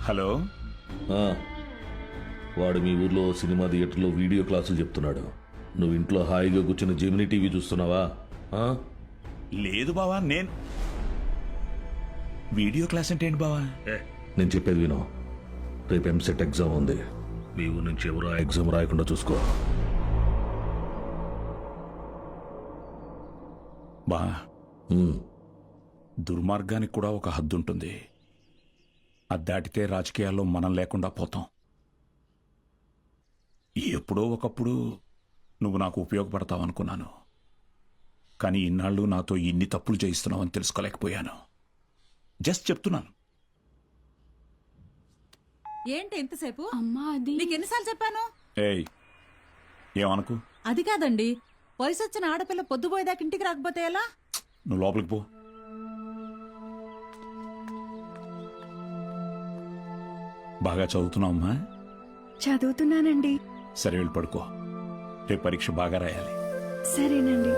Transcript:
Hello. వాడు మీ ఊర్లో cinema థియేటర్లో వీడియో క్లాసులు చెప్తున్నాడు. నువ్వు ఇంట్లో హాయిగా కూర్చుని జెమినీ టీవీ చూస్తున్నావా? లేదు బావా, నేను వీడియో క్లాస్ అంటే ఏంటి బావా? నేను చెప్పేది విను. రేపు ఎంసెట్ ఎగ్జామ్ ఉంది. మీ ఊరు నుంచి ఎవరు ఆ ఎగ్జామ్ రాయకుండా చూసుకో. బా, దుర్మార్గానికి కూడా ఒక హద్దు ఉంటుంది. అది దాటితే రాజకీయాల్లో మనం లేకుండా పోతాం. ఎప్పుడో ఒకప్పుడు నువ్వు నాకు ఉపయోగపడతావు అనుకున్నాను, కానీ ఇన్నాళ్ళు నాతో ఇన్ని తప్పులు చేయిస్తున్నావు అని తెలుసుకోలేకపోయాను. జస్ట్ చెప్తున్నాను. ఏంటి ఎంతసేపు? అమ్మా అది నీకు ఎన్నిసార్లు చెప్పాను? ఏయ్, ఏమనుకు. అది కాదండి, వయసు వచ్చిన ఆడపిల్ల పొద్దుపోయేదాకా ఇంటికి రాకపోతే ఎలా? నువ్వు లోపలికి పో. బాగా చదువుతున్నావమ్మా? చదువుతున్నానండి. సరే, వెళ్ళి పడుకో. రేపు పరీక్ష బాగా రాయాలి. సరేనండి.